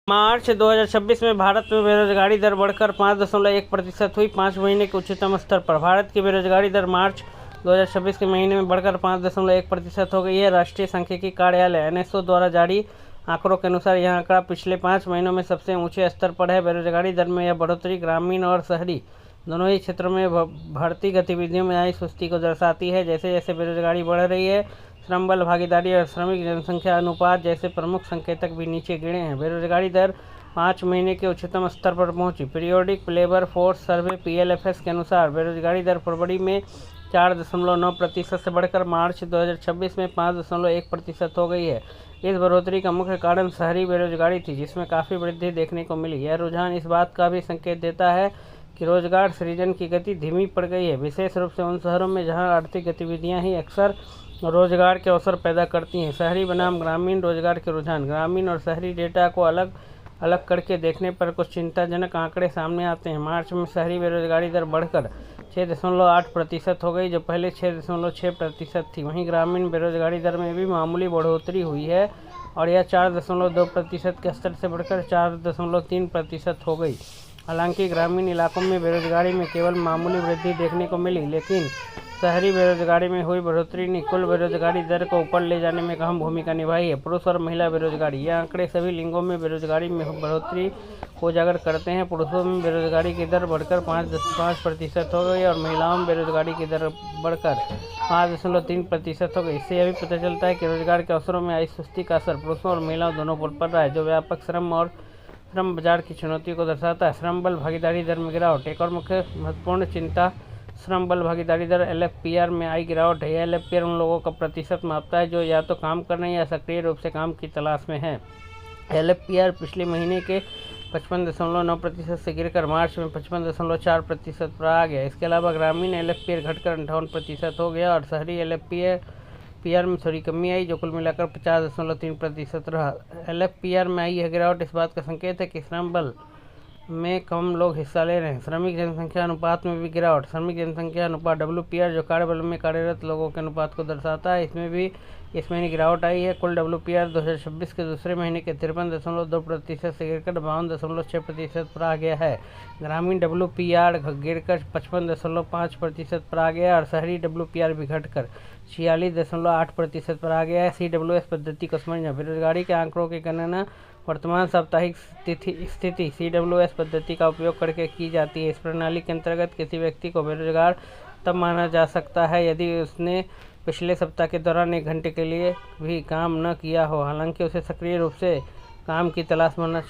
मार्च 2026 में भारत में बेरोजगारी दर बढ़कर 5.1% हुई। 5 महीने के उच्चतम स्तर पर भारत की बेरोजगारी दर मार्च 2026 के महीने में बढ़कर 5.1% हो गई है। राष्ट्रीय सांख्यिकी कार्यालय एनएसओ द्वारा जारी आंकड़ों के अनुसार यह आंकड़ा पिछले 5 महीनों में सबसे ऊंचे स्तर पर है। बेरोजगारी दर में यह बढ़ोतरी ग्रामीण और शहरी दोनों ही क्षेत्रों में भर्ती गतिविधियों में आई सुस्ती को दर्शाती है। जैसे जैसे बेरोजगारी बढ़ रही है, श्रम बल भागीदारी और श्रमिक जनसंख्या अनुपात जैसे प्रमुख संकेतक भी नीचे गिरे हैं। बेरोजगारी दर 5 महीने के उच्चतम स्तर पर पहुंची। Periodic labour force survey PLFS के अनुसार बेरोजगारी दर फरवरी में 4.9% से बढ़कर मार्च 2026 में 5.1% हो गई है। इस बढ़ोतरी का मुख्य कारण शहरी बेरोजगारी थी, जिसमें काफ़ी वृद्धि देखने को मिली। यह रुझान इस बात का भी संकेत देता है कि रोजगार सृजन की गति धीमी पड़ गई है, विशेष रूप से उन शहरों में जहां आर्थिक गतिविधियां ही अक्सर रोजगार के अवसर पैदा करती हैं। शहरी बनाम ग्रामीण रोजगार के रुझान। ग्रामीण और शहरी डेटा को अलग अलग करके देखने पर कुछ चिंताजनक आंकड़े सामने आते हैं। मार्च में शहरी बेरोजगारी दर बढ़कर 6.8% हो गई, जो पहले 6.6% थी। वहीं ग्रामीण बेरोजगारी दर में भी मामूली बढ़ोतरी हुई है और यह 4.2% के स्तर से बढ़कर 4.3% हो गई। हालांकि ग्रामीण इलाकों में बेरोजगारी में केवल मामूली वृद्धि देखने को मिली, लेकिन शहरी बेरोजगारी में हुई बढ़ोतरी ने कुल बेरोजगारी दर को ऊपर ले जाने में अहम भूमिका निभाई है। पुरुष और महिला बेरोजगारी। यह आंकड़े सभी लिंगों में बेरोजगारी में बढ़ोतरी को उजागर करते हैं। पुरुषों में बेरोजगारी की दर बढ़कर 5.5% हो गई और महिलाओं में बेरोजगारी की दर बढ़कर 5.3% हो गई। इससे यह भी पता चलता है कि रोजगार के अवसरों में आई सुस्ती का असर पुरुषों और महिलाओं दोनों पर पड़ रहा है, जो व्यापक श्रम और श्रम बाजार की चुनौतियों को दर्शाता है। श्रम बल भागीदारी दर में गिरावट। एक और मुख्य महत्वपूर्ण चिंता श्रम बल भागीदारी दर एलएफपीआर में आई गिरावट है। यह एलएफपीआर उन लोगों का प्रतिशत मापता है जो या तो काम कर रहे हैं या सक्रिय रूप से काम की तलाश में हैं। एलएफपीआर पिछले महीने के 55.9% से गिरकर मार्च में 55.4% पर आ गया। इसके अलावा ग्रामीण एलएफपीआर घटकर 58% हो गया और शहरी एलएफपीआर में थोड़ी कमी आई, जो कुल मिलाकर 50.3% रहा। एलएफपीआर में आई यह गिरावट इस बात का संकेत है कि श्रम बल में कम लोग हिस्सा ले रहे हैं। श्रमिक जनसंख्या अनुपात में भी गिरावट। श्रमिक जनसंख्या अनुपात डब्ल्यूपीआर, जो कार्यबल में कार्यरत लोगों के अनुपात को दर्शाता है, इसमें भी इस महीने गिरावट आई है। कुल डब्ल्यूपीआर 2026 के दूसरे महीने के 53.2% से गिरकर 52.6% पर आ गया है। ग्रामीण डब्ल्यूपीआर गिरकर 55.5% पर आ गया और शहरी डब्ल्यूपीआर भी घटकर 46.8% पर आ गया है। सीडब्ल्यूएस पद्धति को समझना। बेरोजगारी के आंकड़ों की गणना वर्तमान साप्ताहिक स्थिति सीडब्ल्यूएस पद्धति का उपयोग करके की जाती है। इस प्रणाली के अंतर्गत किसी व्यक्ति को बेरोजगार तब माना जा सकता है यदि उसने पिछले सप्ताह के दौरान 1 घंटे के लिए भी काम न किया हो, हालांकि उसे सक्रिय रूप से काम की तलाश में होना चाहिए।